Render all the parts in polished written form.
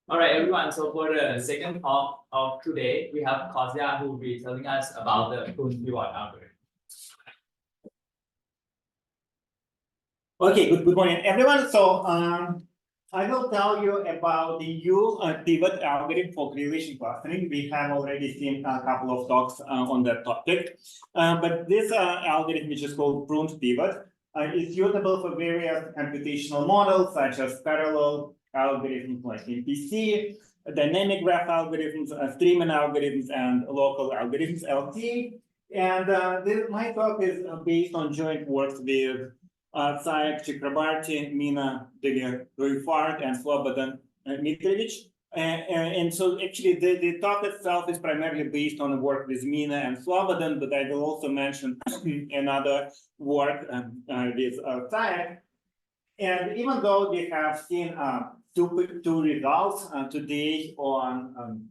All right, everyone. So for the second talk of today, we have Kostya who will be telling us about the Pruned pivot algorithm. Okay, good morning, everyone. So I will tell you about the new pivot algorithm for correlation clustering. We have already seen a couple of talks on that topic, but this algorithm, which is called Pruned pivot, is suitable for various computational models such as parallel algorithms like MPC, dynamic graph algorithms, streaming algorithms, and local algorithms (LT). And my talk is based on joint works with Sayak, Chakrabarty, Mina, Dalirrooyfard, and Slobodan, Mitrović. And so actually the talk itself is primarily based on the work with Mina and Slobodan, but I will also mention another work with Sayak. And even though we have seen two results today on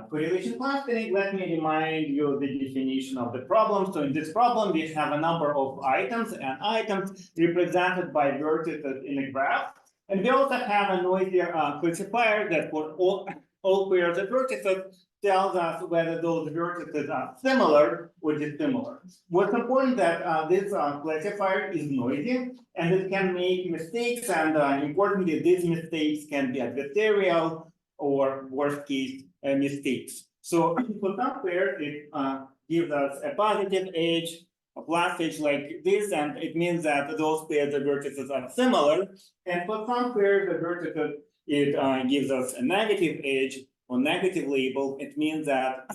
correlation clustering, let me remind you the definition of the problem. So in this problem, we have a number of items, and items represented by vertices in a graph. And we also have a noisy classifier that for all pairs of vertices tells us whether those vertices are similar or dissimilar. What's important that this classifier is noisy, and it can make mistakes, and importantly, these mistakes can be adversarial or worst case mistakes. So for some pairs, it gives us a positive edge, a plus edge like this, and it means that those pairs of vertices are similar. And for some pairs of vertices, it gives us a negative edge or negative label. It means that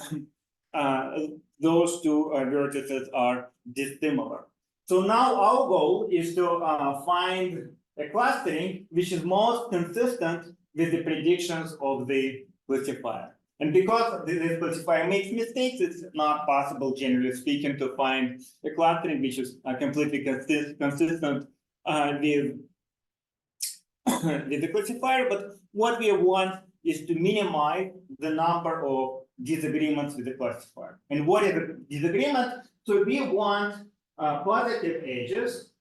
those two vertices are dissimilar. So now our goal is to find a clustering which is most consistent with the predictions of the classifier. And because this classifier makes mistakes, it's not possible, generally speaking, to find a clustering which is completely consistent with the classifier. But what we want is to minimize the number of disagreements with the classifier. And what is a disagreement? So we want positive edges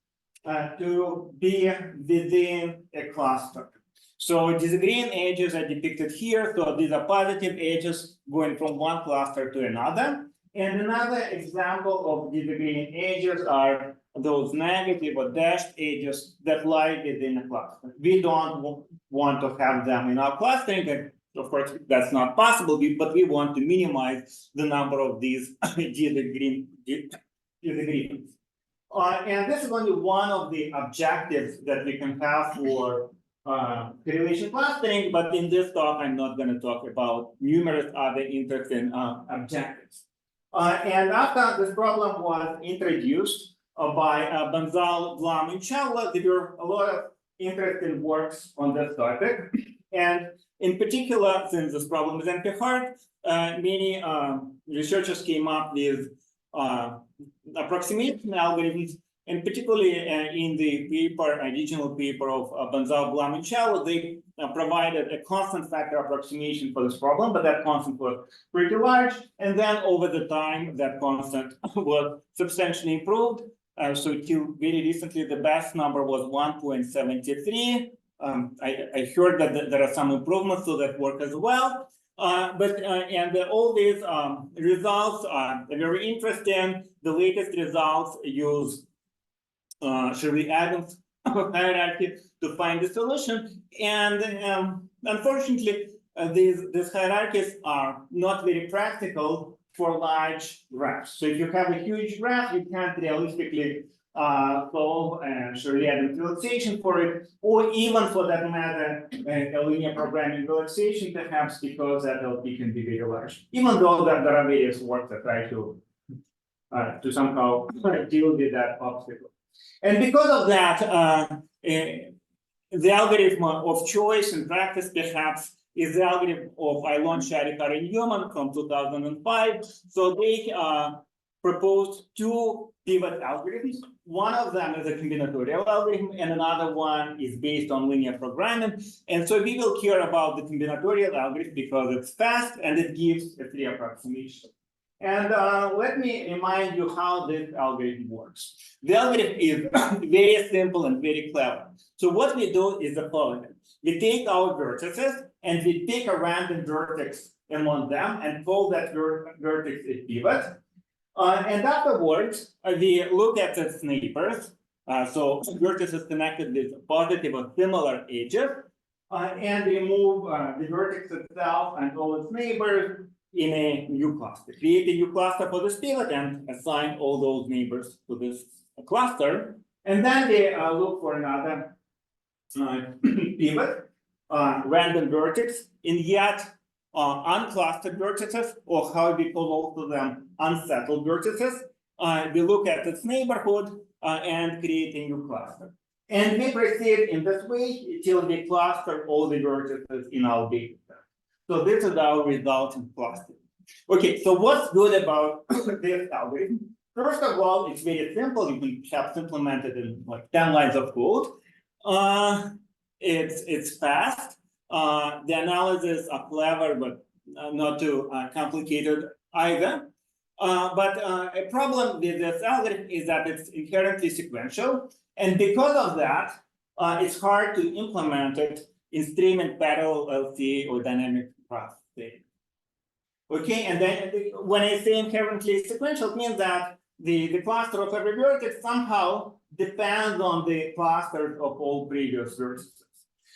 to be within a cluster. So disagreeing edges are depicted here. So these are positive edges going from one cluster to another. And another example of disagreeing edges are those negative or dashed edges that lie within a cluster. We don't want to have them in our clustering, and of course, that's not possible, but we want to minimize the number of these disagreements. And this is only one of the objectives that we can have for correlation clustering, but in this talk, I'm not going to talk about numerous other interesting objectives. And after this problem was introduced by Banzal, Blum, and Chawla, there were a lot of interesting works on this topic. And in particular, since this problem is NP-hard, many researchers came up with approximation algorithms. And particularly in the paper, original paper of Banzal, Blum, and Chawla, they provided a constant factor approximation for this problem, but that constant was pretty large. And then over the time, that constant was substantially improved. So till very recently, the best number was 1.73. I heard that there are some improvements to that work as well. And all these results are very interesting. The latest results use Shirley-Adams hierarchy to find the solution. And unfortunately, these hierarchies are not very practical for large graphs. So if you have a huge graph, you can't realistically solve a Shirley-Adams relaxation for it, or even for that matter, a linear programming relaxation, perhaps, because that LP can be very large. Even though there are various works that try to somehow deal with that obstacle. And because of that, the algorithm of choice in practice, perhaps, is the algorithm of Aylon, Sharikar, and Newman from 2005. So they proposed two pivot algorithms. One of them is a combinatorial algorithm, and another one is based on linear programming. And so we will care about the combinatorial algorithm because it's fast and it gives a free approximation. And let me remind you how this algorithm works. The algorithm is very simple and very clever. So what we do is the following. We take our vertices and we pick a random vertex among them and call that vertex a pivot. And afterwards, we look at the neighbors. So vertices connected with positive or similar edges. And remove the vertex itself and all its neighbors in a new cluster. Create a new cluster for this pivot and assign all those neighbors to this cluster. And then they look for another pivot, random vertex in yet unclustered vertices, or how we call also them unsettled vertices. We look at its neighborhood and create a new cluster. And we proceed in this way till we cluster all the vertices in our data set. So this is our resulting cluster. Okay, so what's good about this algorithm? First of all, it's very simple. You can perhaps implement it in like 10 lines of code. It's fast. The analyses are clever, but not too complicated either. But a problem with this algorithm is that it's inherently sequential. And because of that, it's hard to implement it in stream and parallel LCA or dynamic processing. Okay, and then when I say inherently sequential, it means that the cluster of every vertex somehow depends on the clusters of all previous vertices.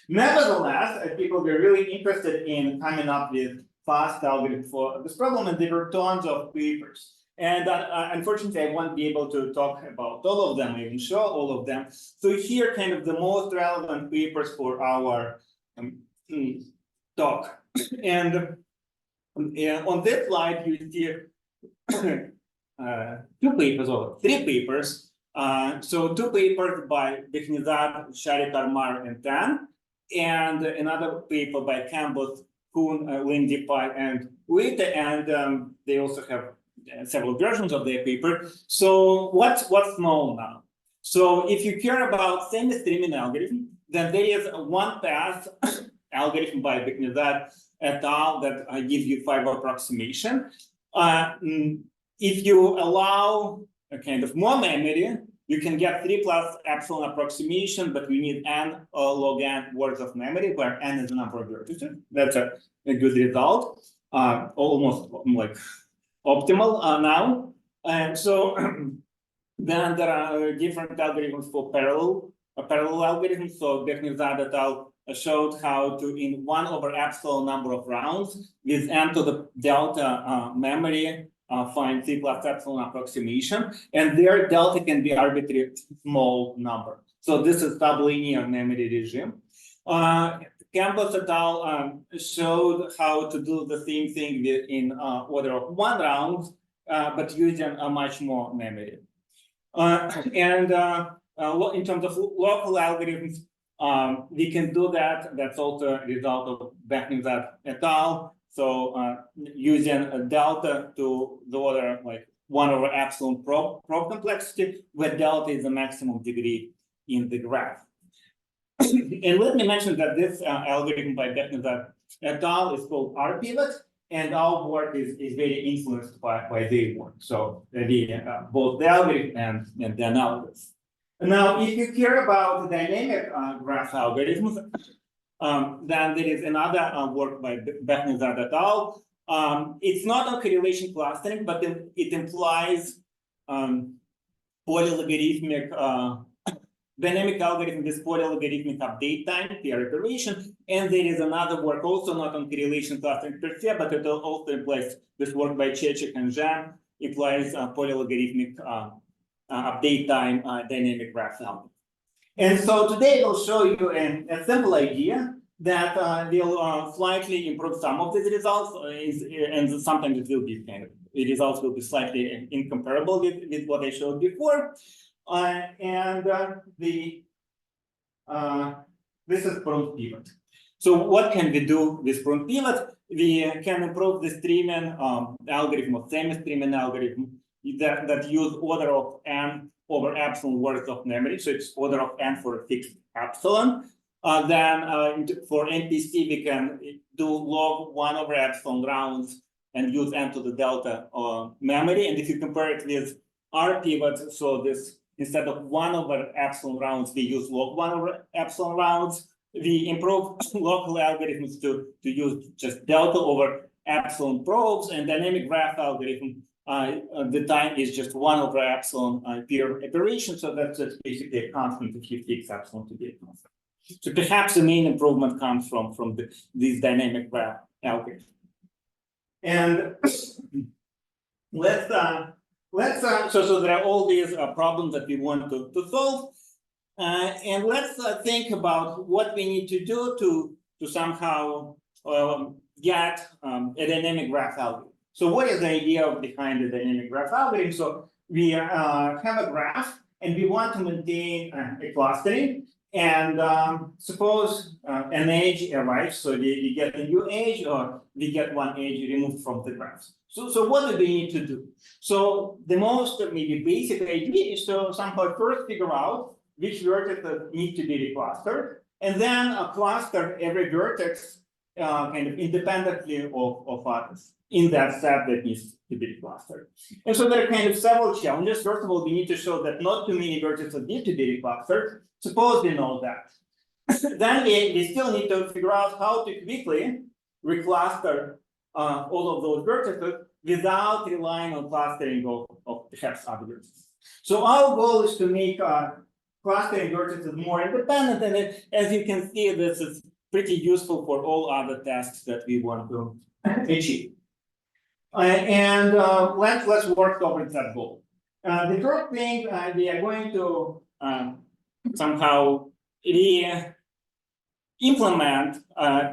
Nevertheless, people were really interested in coming up with fast algorithm for this problem, and there were tons of papers. And unfortunately, I won't be able to talk about all of them, even show all of them. So here, kind of the most relevant papers for our talk. And on this slide, you see 2 papers or 3 papers. So 2 papers by Bekhnizad, Sharik, Armar, and Tan, and another paper by Campbell, Kuhn, Lindy, Pai, and Witte, and they also have several versions of their paper. So what's known now? So if you care about semi-streaming algorithm, then there is one path algorithm by Bekhnizad et al. That gives you 5 approximation. If you allow a kind of more memory, you can get 3 plus epsilon approximation, but we need n log n words of memory, where n is the number of vertices. That's a good result, almost like optimal now. And so then there are different algorithms for parallel algorithms. So Bekhnizad et al. Showed how to, in 1 over epsilon number of rounds, with n to the delta memory, find 3 plus epsilon approximation, and their delta can be arbitrary small number. So this is sublinear memory regime. Campos et al. Showed how to do the same thing in order of 1 round, but using a much more memory. In terms of local algorithms, we can do that. That's also a result of Bekhnizad et al. So using a delta to the order like 1 over epsilon probe complexity, where delta is the maximum degree in the graph. And let me mention that this algorithm by Bekhnizad et al. Is called R-pivot, and our work is very influenced by their work. So both the algorithm and the analysis. Now, if you care about dynamic graph algorithms, then there is another work by Bekhnizad et al. It's not on correlation clustering, but it implies polylogarithmic dynamic algorithm with polylogarithmic update time, peer iteration. And there is another work also not on correlation clustering per se, but it also implies this work by Chechik and Zhang, implies polylogarithmic update time dynamic graph algorithm. And so today we'll show you a simple idea that will slightly improve some of these results, and sometimes it will be kind of, the results will be slightly incomparable with what I showed before. This is Pruned pivot. So what can we do with Pruned pivot? We can improve the streaming algorithm or semi-streaming algorithm that use order of n over epsilon words of memory. So it's order of n for a fixed epsilon. Then for NPC, we can do log 1 over epsilon rounds and use n to the delta memory. And if you compare it with R pivot, so this instead of 1 over epsilon rounds, we use log 1 over epsilon rounds. We improve local algorithms to use just delta over epsilon probes, and dynamic graph algorithm. The time is just 1 over epsilon per iteration, so that's basically a constant if you fix epsilon to be a constant. So perhaps the main improvement comes from these dynamic graph algorithms. And so there are all these problems that we want to solve, and let's think about what we need to do to somehow get a dynamic graph algorithm. So what is the idea behind the dynamic graph algorithm? So we have a graph and we want to maintain a clustering, and suppose an edge arrives, so we get a new edge, or we get one edge removed from the graph. So what do we need to do? So the most maybe basic idea is to somehow first figure out which vertices need to be reclustered, and then cluster every vertex kind of independently of others in that set that needs to be reclustered. And so there are kind of several challenges. First of all, we need to show that not too many vertices need to be reclustered. Suppose we know that. Then we still need to figure out how to quickly recluster all of those vertices without relying on clustering of perhaps other vertices. So our goal is to make clustering vertices more independent, and as you can see, this is pretty useful for all other tasks that we want to achieve. Let's work towards that goal. The first thing we are going to somehow implement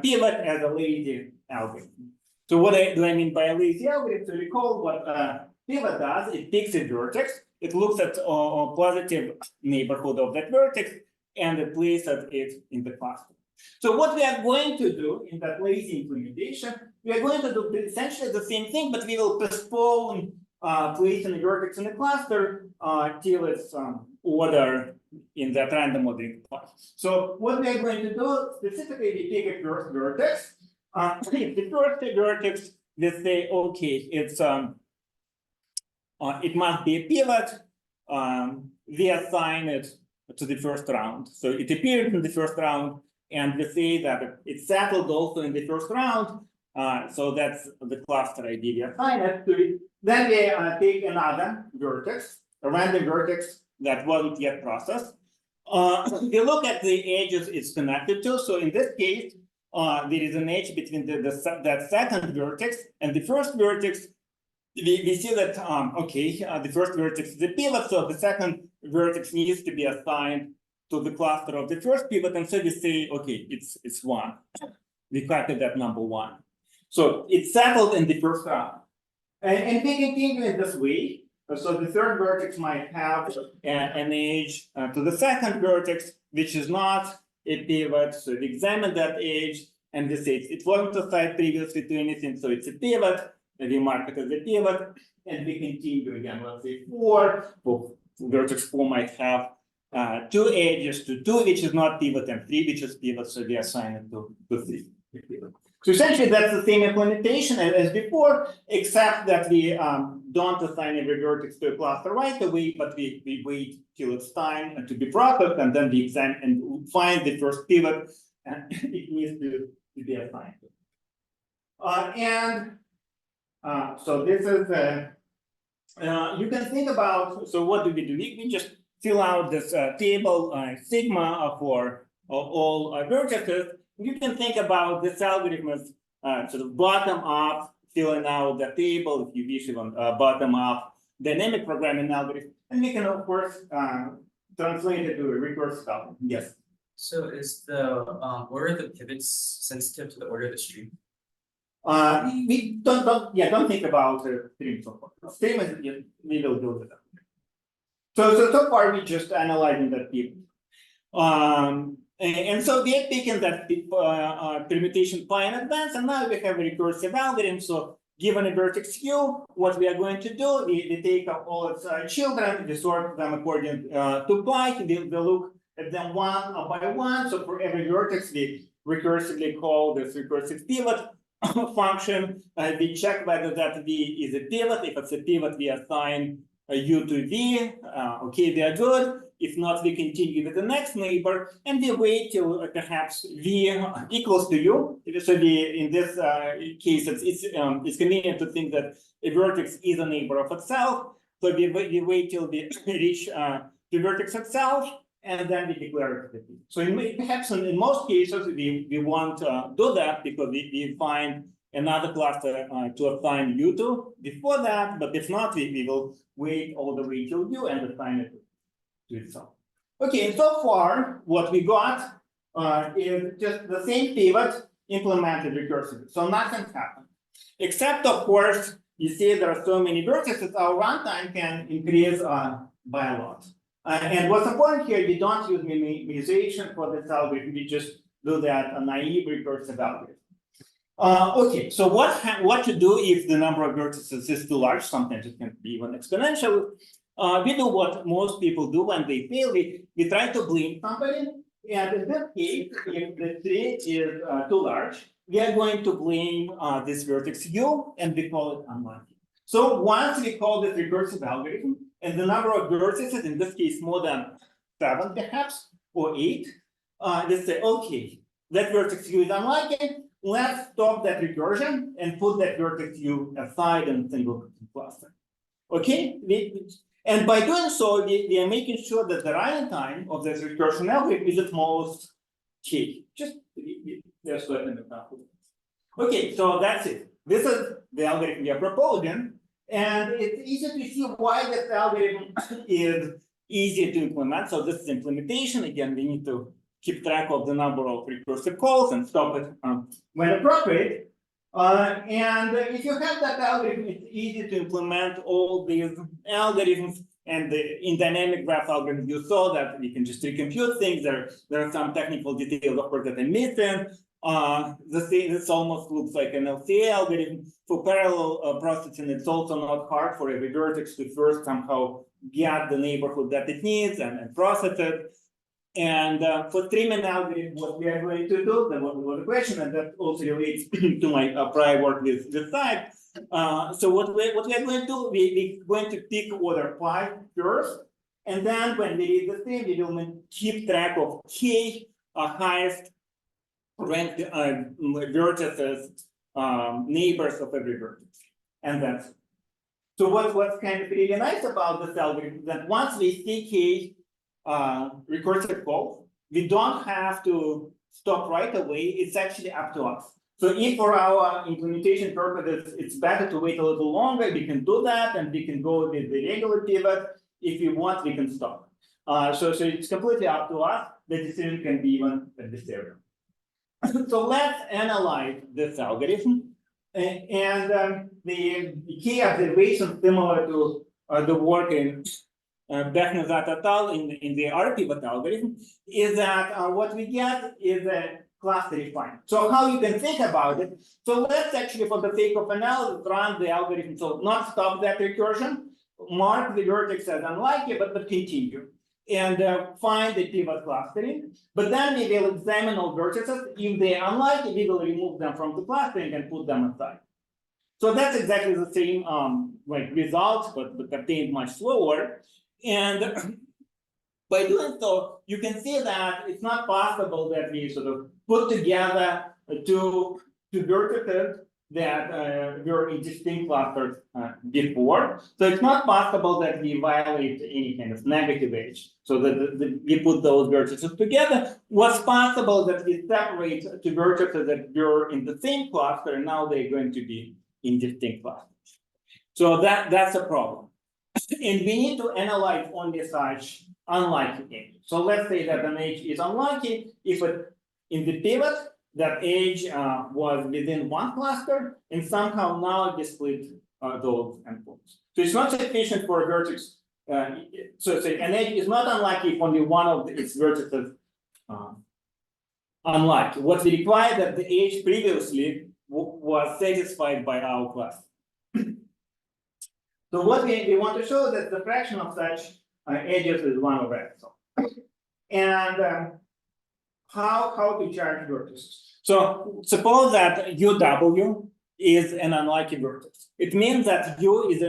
pivot as a lazy algorithm. So what do I mean by a lazy algorithm? So recall what pivot does. It picks a vertex. It looks at a positive neighborhood of that vertex, and it places it in the cluster. So what we are going to do in that lazy implementation, we are going to do essentially the same thing, but we will postpone placing the vertex in the cluster till its order in that random ordering class. So what we are going to do specifically, we take a first vertex. If the first vertex, we say, okay, it's it must be a pivot. We assign it to the first round. So it appeared in the first round, and we say that it's settled also in the first round. So that's the cluster ID we assign it to it. Then we take another vertex, a random vertex that wasn't yet processed. We look at the edges it's connected to. So in this case, there is an edge between that second vertex and the first vertex. We see that, the first vertex is the pivot, so the second vertex needs to be assigned to the cluster of the first pivot, and so we say, okay, it's 1. We calculate that number 1. So it's settled in the first round. And we continue in this way. So the third vertex might have an edge to the second vertex, which is not a pivot. So we examine that edge, and we say it wasn't assigned previously to anything, so it's a pivot. And we mark it as a pivot, and we continue again. Let's say 4. Vertex 4 might have 2 edges to 2, which is not pivot, and 3, which is pivot. So we assign it to 3. So essentially, that's the same implementation as before, except that we don't assign every vertex to a cluster right away, but we wait till it's time to be processed, and then we examine and find the first pivot, and it needs to be assigned. So this is, you can think about, so what do? We just fill out this table sigma for all vertices. You can think about this algorithm as sort of bottom up, filling out the table, if you wish, even bottom up dynamic programming algorithm. And we can, of course, translate it to a recursive algorithm. Yes. So is the order of the pivots sensitive to the order of the stream? We don't think about stream so far. Stream is, we will do that. So far we just analyzing that pivot. And so we are taking that permutation pi in advance, and now we have a recursive algorithm. So given a vertex Q, what we are going to do, we take up all its children, we sort them according to pi, we look at them one by one. So for every vertex, we recursively call this recursive pivot. function. We check whether that V is a pivot. If it's a pivot, we assign a U to V. Okay, we are good. If not, we continue with the next neighbor, and we wait till perhaps V equals to U. So we, in this case, it's convenient to think that a vertex is a neighbor of itself. So we wait till we reach the vertex itself, and then we declare it. So perhaps in most cases, we want to do that because we find another cluster to assign U to before that, but if not, we will wait all the way till U and assign it to itself. Okay, and so far, what we got is just the same pivot implemented recursively. So nothing's happened. Except, of course, you see there are so many vertices, our runtime can increase by a lot. And what's important here, we don't use minimization for this algorithm, we just do that a naive recursive algorithm. Okay, so what to do if the number of vertices is too large? Sometimes it can be even exponential. We do what most people do when they fail. We try to blame somebody. And in this case, if the tree is too large, we are going to blame this vertex U, and we call it unlucky. So once we call this recursive algorithm, and the number of vertices, in this case, more than 7 perhaps, or 8, let's say, okay, that vertex U is unlucky. Let's stop that recursion and put that vertex U aside in a single cluster. Okay, and by doing so, we are making sure that the running time of this recursion algorithm is at most k. Just there's certain example. Okay, so that's it. This is the algorithm we are proposing, and it's easy to see why this algorithm is easy to implement. So this is implementation. Again, we need to keep track of the number of recursive calls and stop it when appropriate. And if you have that algorithm, it's easy to implement all these algorithms. And in dynamic graph algorithms, you saw that we can just recompute things. There are some technical details, of course, that I'm missing. This almost looks like an LCA algorithm. For parallel processing, it's also not hard for every vertex to first somehow get the neighborhood that it needs and process it. And for streaming algorithm, what we are going to do, that was the question, and that also relates to my prior work with Sayak. So what we are going to do, we're going to pick order 5 first, and then when we read the stream, we will keep track of k highest ranked vertices, neighbors of every vertex, and that's. So what's kind of really nice about this algorithm is that once we see k recursive call, we don't have to stop right away. It's actually up to us. So if for our implementation purposes, it's better to wait a little longer, we can do that, and we can go with the regular pivot. If we want, we can stop. So it's completely up to us. The decision can be even adversarial. So let's analyze this algorithm. And the key observation similar to the work in Bechnazat et al. In the R-pivot algorithm is that what we get is a cluster defined. So how you can think about it? So let's actually, for the sake of analysis, run the algorithm. So not stop that recursion, mark the vertex as unlikely, but continue. And find the pivot clustering. But then we will examine all vertices. If they are unlikely, we will remove them from the clustering and put them aside. So that's exactly the same results, but obtained much slower. And by doing so, you can see that it's not possible that we sort of put together two vertices that were in distinct clusters before. So it's not possible that we violate any kind of negative edge. So that we put those vertices together. What's possible that we separate two vertices that were in the same cluster, and now they're going to be in distinct clusters. So that's a problem. And we need to analyze only such unlikely edges. So let's say that an edge is unlucky if it in the pivot that edge was within one cluster, and somehow now we split those endpoints. So it's not sufficient for a vertex. So say an edge is not unlucky if only one of its vertices unlucky. What we require that the edge previously was satisfied by our cluster. So what we want to show that the fraction of such edges is 1 over epsilon. And how to charge vertices. So suppose that UW is an unlucky vertex. It means that U is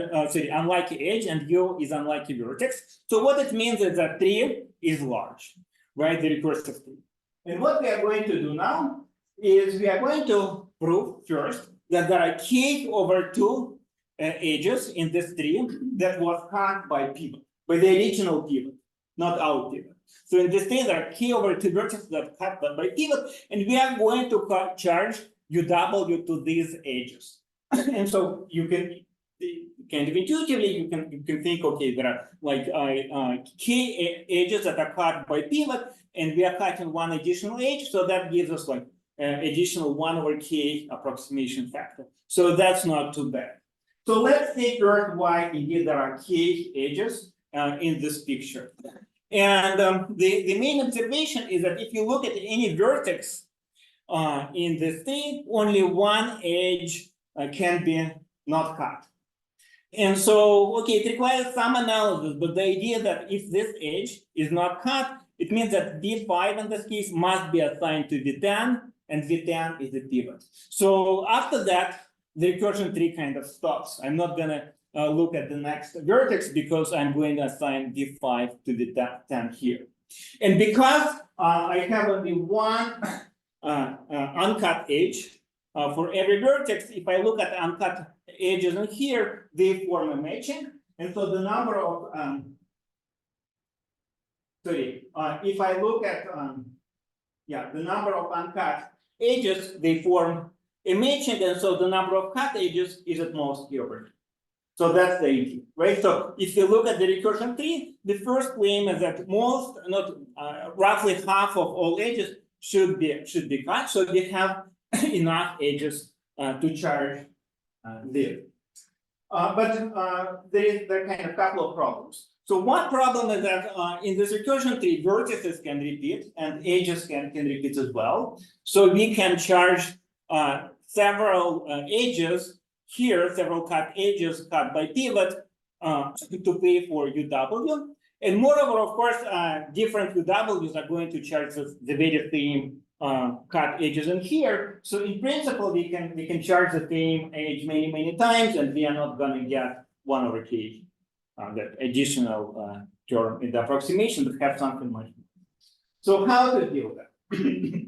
unlucky edge and U is unlucky vertex. So what it means is that tree is large, right? The recursive tree. And what we are going to do now is we are going to prove first that there are k over 2 edges in this tree that was cut by pivot, by the original pivot, not our pivot. So in this case, there are k over 2 vertices that cut by pivot, and we are going to charge UW to these edges. And so you can kind of intuitively you can think, okay, there are like k edges that are cut by pivot, and we are cutting one additional edge, so that gives us like additional 1 over k approximation factor. So that's not too bad. So let's take first why indeed there are k edges in this picture. And the main observation is that if you look at any vertex in this tree, only one edge can be not cut. And so, okay, it requires some analysis, but the idea that if this edge is not cut, it means that V5 in this case must be assigned to V10, and V10 is the pivot. So after that, the recursion tree kind of stops. I'm not gonna look at the next vertex because I'm going to assign V5 to V10 here. And because I have only one uncut edge for every vertex, if I look at uncut edges in here, they form a matching. And so the number of if I look at the number of uncut edges, they form a matching, and so the number of cut edges is at most k over 2. So that's the idea, right? So if you look at the recursion tree, the first claim is that most, not roughly half of all edges should be cut. So we have enough edges to charge there. But there are kind of couple of problems. So one problem is that in this recursion tree, vertices can repeat and edges can repeat as well. So we can charge several edges here, several cut edges cut by pivot to pay for UW. And moreover, of course, different UWs are going to charge the very same cut edges in here. So in principle, we can charge the same edge many times, and we are not going to get 1 over k, that additional term in the approximation, but have something much more. So how to deal with that?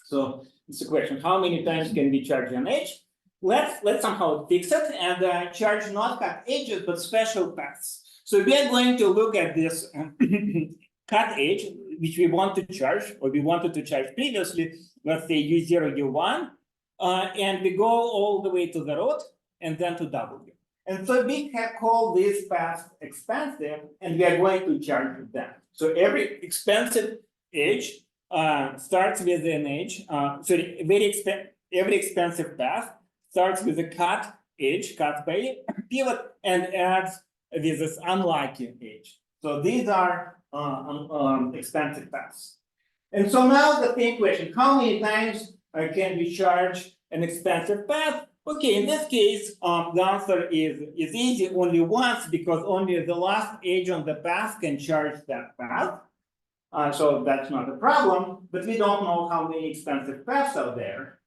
So it's a question: how many times can we charge an edge? Let's somehow fix it and charge not cut edges but special paths. So we are going to look at this cut edge, which we want to charge, or we wanted to charge previously, let's say U0, U1, and we go all the way to the root and then to W. And so we can call this path expensive, and we are going to charge them. So every expensive edge starts with an edge, every expensive path starts with a cut edge, cut by pivot, and adds with this unlucky edge. So these are expensive paths. And so now the same question: how many times can we charge an expensive path? Okay, in this case, the answer is easy, only once, because only the last edge on the path can charge that path. So that's not a problem, but we don't know how many expensive paths are there.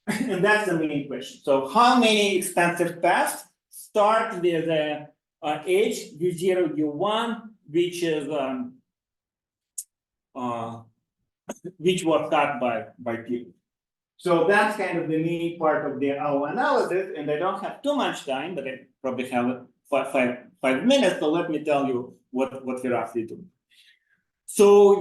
And that's the main question. So how many expensive paths start with the edge U0, U1, which is which was cut by pivot. So that's kind of the main part of our analysis, and I don't have too much time, but I probably have five minutes. So let me tell you what we roughly do. So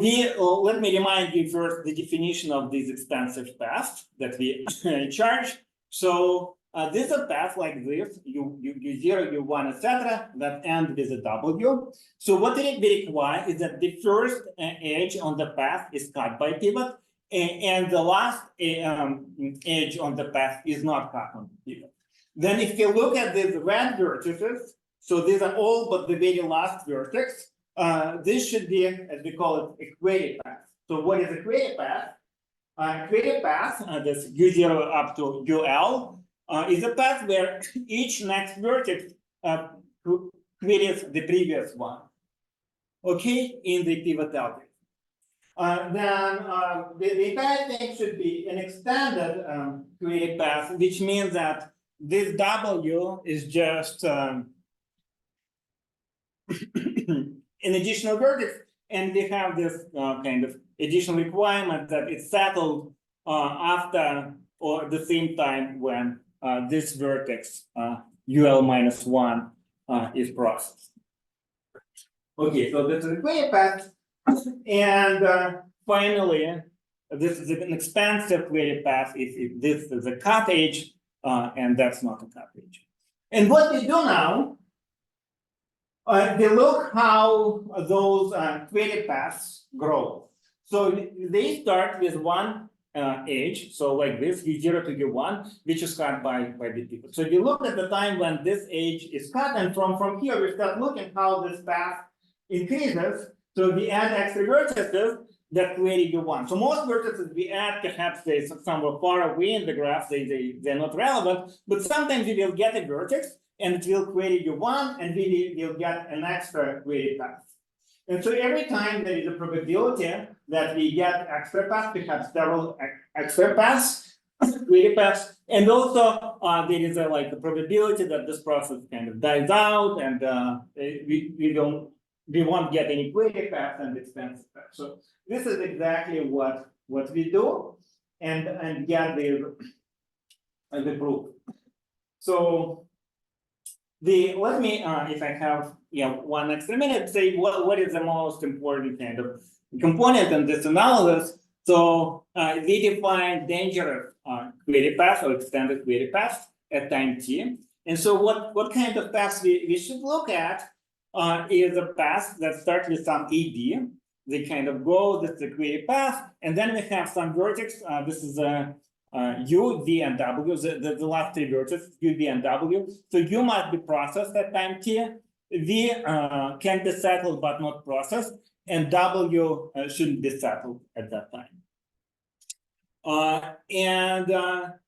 let me remind you first the definition of these expensive paths that we charge. So this is a path like this, U0, U1, etc., that end with a W. So what we require is that the first edge on the path is cut by pivot, and the last edge on the path is not cut on the pivot. Then if you look at these red vertices, so these are all but the very last vertex, this should be, as we call it, a query path. So what is a query path? Query path, that's U0 up to UL, is a path where each next vertex queries the previous one, okay, in the pivot algorithm. then the entire thing should be an extended creative path, which means that this W is just an additional vertex, and we have this kind of additional requirement that it's settled after or at the same time when this vertex UL minus 1 is processed. Okay, so this is the creative path. And finally, this is an expansive creative path if this is a cut edge and that's not a cut edge. And what we do now, we look how those creative paths grow. So they start with one edge, so like this, V0 to V1, which is cut by the people. So you look at the time when this edge is cut, and from here we start looking how this path increases. So we add extra vertices that create U1. So most vertices we add, perhaps they somewhere far away in the graph, they're not relevant, but sometimes we will get a vertex and it will create U1 and we will get an extra created path. And so every time there is a probability that we get extra paths, we have several extra paths, created paths, and also there is a probability that this process kind of dies out and we won't get any creative path and expensive path. So this is exactly what we do and get the proof. So let me if I have 1 extra minute, say what is the most important kind of component in this analysis. So we define dangerous creative path or extended creative path at time t. And so what kind of paths we should look at is a path that starts with some AD. They kind of go, this is the creative path, and then we have some vertex. This is a U, V, and W, the last 3 vertices, U, V, and W. So U must be processed at time t. V can be settled but not processed, and W shouldn't be settled at that time.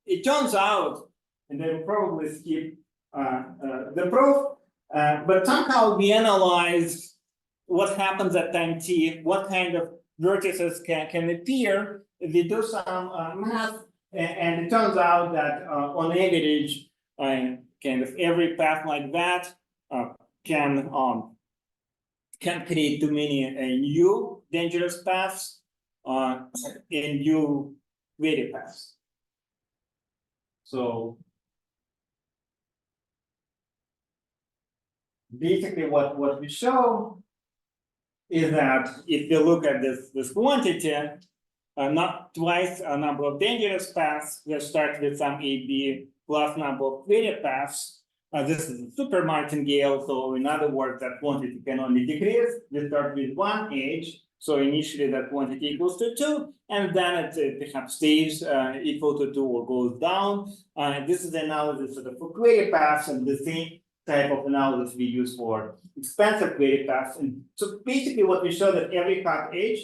It turns out, and I will probably skip the proof, but somehow we analyze what happens at time t, what kind of vertices can appear. We do some math, and it turns out that on average, kind of every path like that can create too many new dangerous paths and new creative paths. So basically what we show is that if you look at this quantity, not twice a number of dangerous paths, we start with some AB plus number of creative paths. This is a super martingale, so in other words, that quantity can only decrease. We start with 1 edge, so initially that quantity equals to 2, and then it perhaps stays equal to 2 or goes down. This is the analysis for creative paths, and the same type of analysis we use for expensive creative paths. And so basically what we show that every cut edge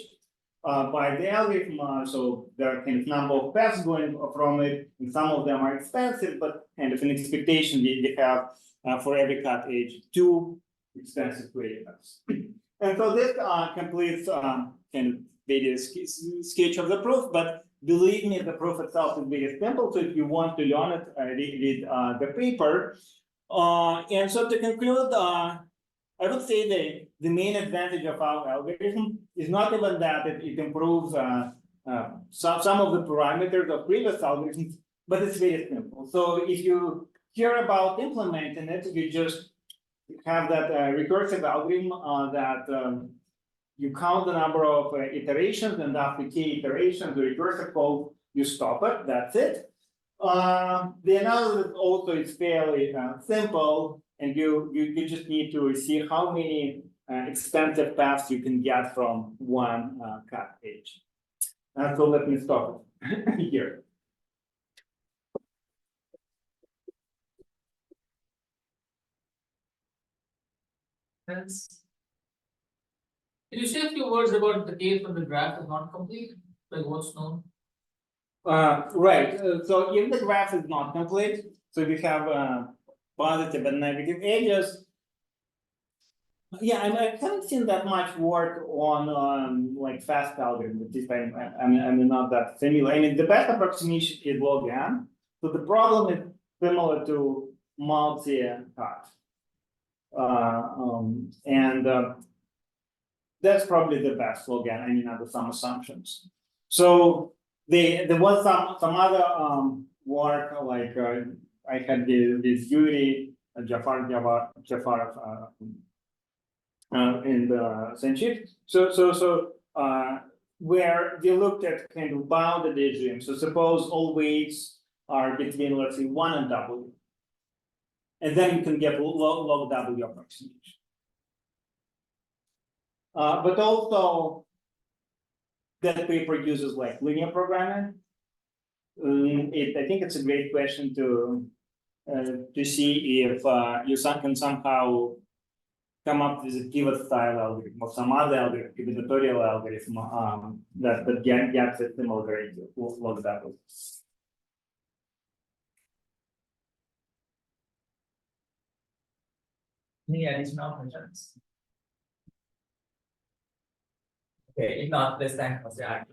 by the algorithm, so there are kind of number of paths going from it, and some of them are expensive, but kind of an expectation we have for every cut edge 2 expensive creative paths. And so this completes kind of video sketch of the proof, but believe me, the proof itself is very simple. So if you want to learn it, read the paper. And so to conclude, I would say the main advantage of our algorithm is not even that it improves some of the parameters of previous algorithms, but it's very simple. So if you care about implementing it, you just have that recursive algorithm that you count the number of iterations, and after k iterations, the recursive code, you stop it, that's it. The analysis also is fairly simple, and you just need to see how many expensive paths you can get from one cut edge. So let me stop it here. Thanks. Can you say a few words about the case when the graph is not complete? Like what's known? Right. So if the graph is not complete, so we have positive and negative edges. Yeah, I haven't seen that much work on like fast algorithm, at least I'm not that familiar. I mean, the best approximation is log n. So the problem is similar to multi-cut. And that's probably the best log n, I mean, under some assumptions. So there was some other work like I had this Yuri Jafarov in the century. So where we looked at kind of bounded regime. So suppose all weights are between, let's say, 1 and W. And then you can get log W approximation. But also that paper uses like linear programming. I think it's a great question to see if you can somehow come up with a pivot style algorithm or some other algorithm, combinatorial algorithm that gets a similar range of log W. Any additional questions? Okay, if not, let's thank Mr.